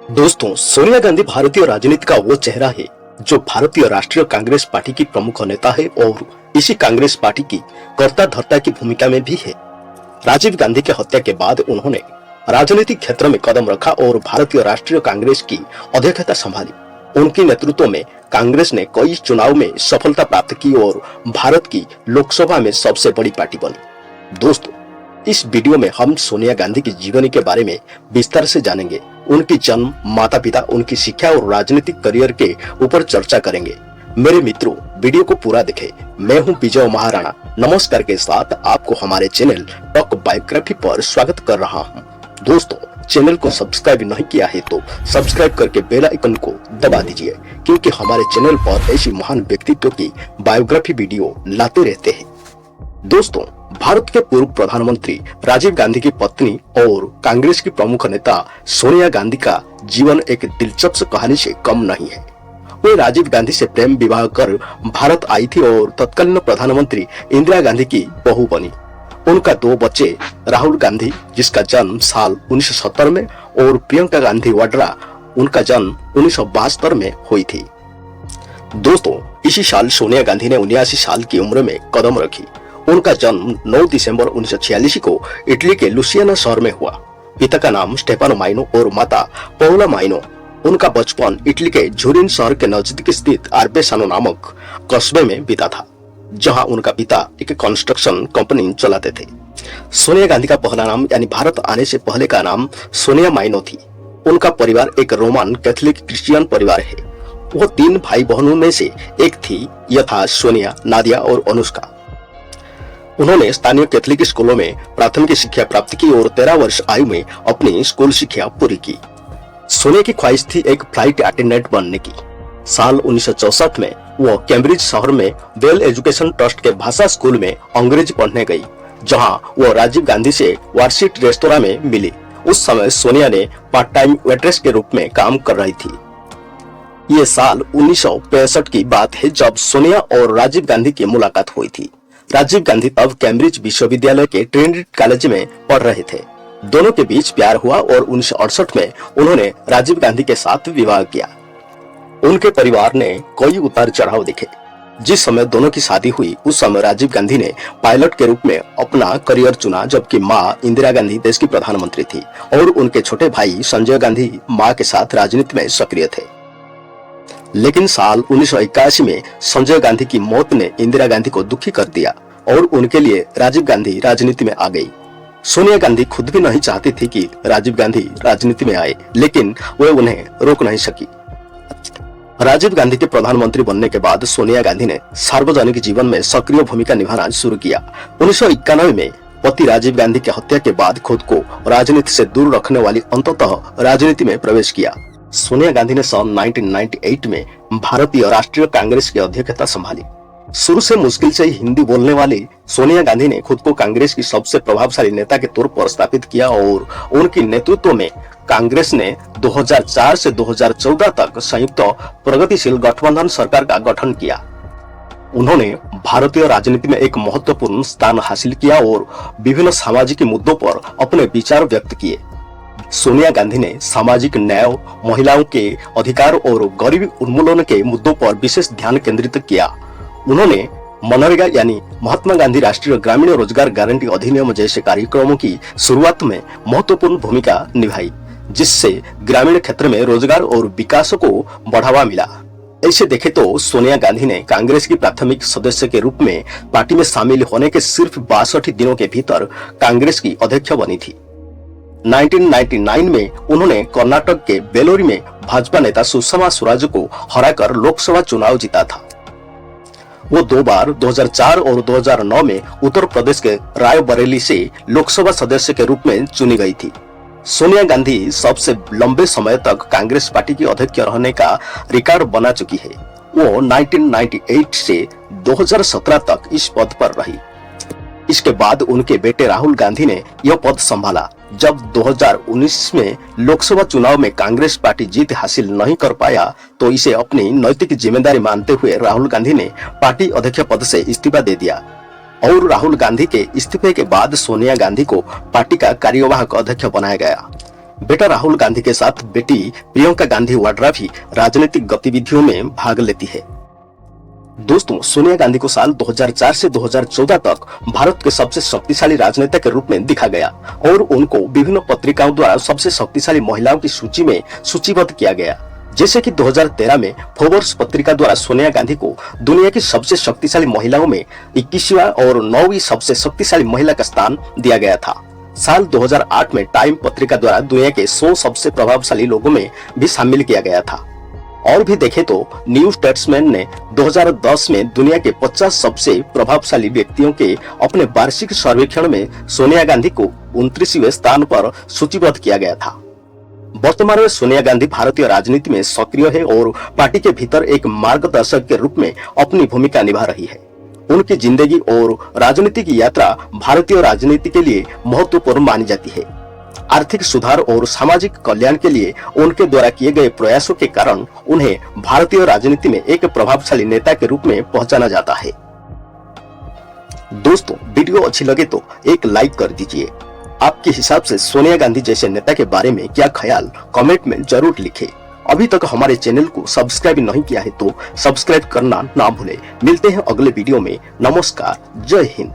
दोस्तों, सोनिया गांधी भारतीय राजनीति का वो चेहरा है जो भारतीय राष्ट्रीय कांग्रेस पार्टी की प्रमुख नेता है और इसी कांग्रेस पार्टी की कर्ता धर्ता की भूमिका में भी है। राजीव गांधी की हत्या के बाद उन्होंने राजनीतिक क्षेत्र में कदम रखा और भारतीय राष्ट्रीय कांग्रेस की अध्यक्षता संभाली। उनके नेतृत्व में कांग्रेस ने कई चुनाव में सफलता प्राप्त की और भारत की लोकसभा में सबसे बड़ी पार्टी बनी। दोस्तों, इस वीडियो में हम सोनिया गांधी की जीवनी के बारे में विस्तार से जानेंगे। उनकी जन्म, माता पिता, उनकी शिक्षा और राजनीतिक करियर के ऊपर चर्चा करेंगे। मेरे मित्रों, वीडियो को पूरा देखें। मैं हूं विजय महाराणा। नमस्कार के साथ आपको हमारे चैनल टॉक बायोग्राफी पर स्वागत कर रहा हूं। दोस्तों, चैनल को सब्सक्राइब नहीं किया है तो सब्सक्राइब करके बेल आइकन को दबा दीजिए, क्योंकि हमारे चैनल पर ऐसी महान व्यक्तित्व की बायोग्राफी वीडियो लाते रहते हैं। दोस्तों, भारत के पूर्व प्रधानमंत्री राजीव गांधी की पत्नी और कांग्रेस की प्रमुख नेता सोनिया गांधी का जीवन एक दिलचस्प कहानी से कम नहीं है। वे राजीव गांधी से प्रेम विवाह कर भारत आई थी और तत्कालीन प्रधानमंत्री इंदिरा गांधी की बहू बनी। उनका 2 बच्चे, राहुल गांधी जिसका जन्म साल 1970 में और प्रियंका गांधी वाड्रा, उनका जन्म 1972 में हुई थी। दोस्तों, इसी साल सोनिया गांधी ने 79 साल की उम्र में कदम रखी। उनका जन्म 9 दिसंबर 1946 को इटली के लुसियाना शहर में हुआ। पिता का नाम स्टेफानो माइनो और माता पाओला माइनो। उनका बचपन इटली के झुरिन शहर के नजदीक स्थित आर्पेसानो नामक कस्बे में बीता था, जहां उनका पिता एक कंस्ट्रक्शन कंपनी चलाते थे। सोनिया गांधी का पहला नाम यानी भारत आने से पहले का नाम सोनिया माइनो थी। उनका परिवार एक रोमन कैथोलिक क्रिश्चियन परिवार है। वो 3 भाई बहनों में से एक थी। यह था सोनिया, नादिया और अनुष्का। उन्होंने स्थानीय कैथोलिक स्कूलों में प्राथमिक शिक्षा प्राप्त की और 13 वर्ष आयु में अपनी स्कूल शिक्षा पूरी की। सोनिया की ख्वाहिश थी एक फ्लाइट अटेंडेंट बनने की। साल 1964 में वो कैम्ब्रिज शहर में वेल एजुकेशन ट्रस्ट के भाषा स्कूल में अंग्रेजी पढ़ने गई, जहां वो राजीव गांधी से वार्षिक रेस्तोरां में मिली। उस समय सोनिया ने पार्ट टाइम वेट्रेस के रूप में काम कर रही थी। ये साल 1965 की बात है जब सोनिया और राजीव गांधी की मुलाकात हुई थी। राजीव गांधी तब कैम्ब्रिज विश्वविद्यालय के ट्रिनिटी कॉलेज में पढ़ रहे थे। दोनों के बीच प्यार हुआ और 1968 में उन्होंने राजीव गांधी के साथ विवाह किया। उनके परिवार ने कई उतार चढ़ाव देखे। जिस समय दोनों की शादी हुई उस समय राजीव गांधी ने पायलट के रूप में अपना करियर चुना, जबकि मां इंदिरा गांधी देश की प्रधानमंत्री थी और उनके छोटे भाई संजय गांधी मां के साथ राजनीति में सक्रिय थे। लेकिन साल 1981 में संजय गांधी की मौत ने इंदिरा गांधी को दुखी कर दिया और उनके लिए राजीव गांधी राजनीति में आ गई। सोनिया गांधी खुद भी नहीं चाहती थी कि राजीव गांधी राजनीति में आए, लेकिन वे उन्हें रोक नहीं सकी। राजीव गांधी के प्रधानमंत्री बनने के बाद सोनिया गांधी ने सार्वजनिक जीवन में सक्रिय भूमिका निभाना शुरू किया। 1991 में पति राजीव गांधी की हत्या के बाद खुद को राजनीति से दूर रखने वाली अंततः राजनीति में प्रवेश किया। सोनिया गांधी ने सन 1998 में भारतीय राष्ट्रीय कांग्रेस की अध्यक्षता संभाली। शुरू से मुश्किल से हिंदी बोलने वाली सोनिया गांधी ने खुद को कांग्रेस की सबसे प्रभावशाली नेता के तौर पर स्थापित किया और उनके नेतृत्व में कांग्रेस ने 2004 से 2014 तक संयुक्त प्रगतिशील गठबंधन सरकार का गठन किया। उन्होंने भारतीय राजनीति में एक महत्वपूर्ण स्थान हासिल किया और विभिन्न सामाजिक मुद्दों पर अपने विचार व्यक्त किए। सोनिया गांधी ने सामाजिक न्याय, महिलाओं के अधिकार और गरीबी उन्मूलन के मुद्दों पर विशेष ध्यान केंद्रित किया। उन्होंने मनरेगा यानी महात्मा गांधी राष्ट्रीय ग्रामीण रोजगार गारंटी अधिनियम जैसे कार्यक्रमों की शुरुआत में महत्वपूर्ण भूमिका निभाई, जिससे ग्रामीण क्षेत्र में रोजगार और विकास को बढ़ावा मिला। ऐसे देखें तो सोनिया गांधी ने कांग्रेस की प्राथमिक सदस्य के रूप में पार्टी में शामिल होने के सिर्फ 62 दिनों के भीतर कांग्रेस की अध्यक्ष बनी थी। 1999 में उन्होंने कर्नाटक के बेलोरी में भाजपा नेता सुषमा स्वराज को हराकर लोकसभा चुनाव जीता था। वो 2 बार 2004 और 2009 में उत्तर प्रदेश के रायबरेली से लोकसभा सदस्य के रूप में चुनी गई थी। सोनिया गांधी सबसे लंबे समय तक कांग्रेस पार्टी की अध्यक्ष रहने का रिकॉर्ड बना चुकी है। वो 1998 से 2017 तक इस पद पर रही। इसके बाद उनके बेटे राहुल गांधी ने यह पद संभाला। जब 2019 में लोकसभा चुनाव में कांग्रेस पार्टी जीत हासिल नहीं कर पाया तो इसे अपनी नैतिक जिम्मेदारी मानते हुए राहुल गांधी ने पार्टी अध्यक्ष पद से इस्तीफा दे दिया और राहुल गांधी के इस्तीफे के बाद सोनिया गांधी को पार्टी का कार्यवाहक अध्यक्ष बनाया गया। बेटा राहुल गांधी के साथ बेटी प्रियंका गांधी वाड्रा भी राजनीतिक गतिविधियों में भाग लेती है। दोस्तों, सोनिया गांधी को साल 2004 से 2014 तक भारत के सबसे शक्तिशाली राजनेता के रूप में दिखा गया और उनको विभिन्न पत्रिकाओं द्वारा सबसे शक्तिशाली महिलाओं की सूची में सूचीबद्ध किया गया। जैसे कि 2013 में फोर्ब्स पत्रिका द्वारा सोनिया गांधी को दुनिया की सबसे शक्तिशाली महिलाओं में 21वां और 9वीं सबसे शक्तिशाली महिला का स्थान दिया गया था। साल 2008 में टाइम पत्रिका द्वारा दुनिया के 100 सबसे प्रभावशाली लोगों में भी शामिल किया गया था। और भी देखें तो न्यू स्टेट्समैन ने 2010 में दुनिया के 50 सबसे प्रभावशाली व्यक्तियों के अपने वार्षिक सर्वेक्षण में सोनिया गांधी को 29वें स्थान पर सूचीबद्ध किया गया था। वर्तमान में सोनिया गांधी भारतीय राजनीति में सक्रिय है और पार्टी के भीतर एक मार्गदर्शक के रूप में अपनी भूमिका निभा रही है। उनकी जिंदगी और राजनीतिक यात्रा भारतीय राजनीति के लिए महत्वपूर्ण मानी जाती है। आर्थिक सुधार और सामाजिक कल्याण के लिए उनके द्वारा किए गए प्रयासों के कारण उन्हें भारतीय राजनीति में एक प्रभावशाली नेता के रूप में पहचाना जाता है। दोस्तों, वीडियो अच्छी लगे तो एक लाइक कर दीजिए। आपके हिसाब से सोनिया गांधी जैसे नेता के बारे में क्या ख्याल कमेंट में जरूर लिखें। अभी तक हमारे चैनल को सब्सक्राइब नहीं किया है तो सब्सक्राइब करना ना भूलें। मिलते हैं अगले वीडियो में। नमस्कार, जय हिंद।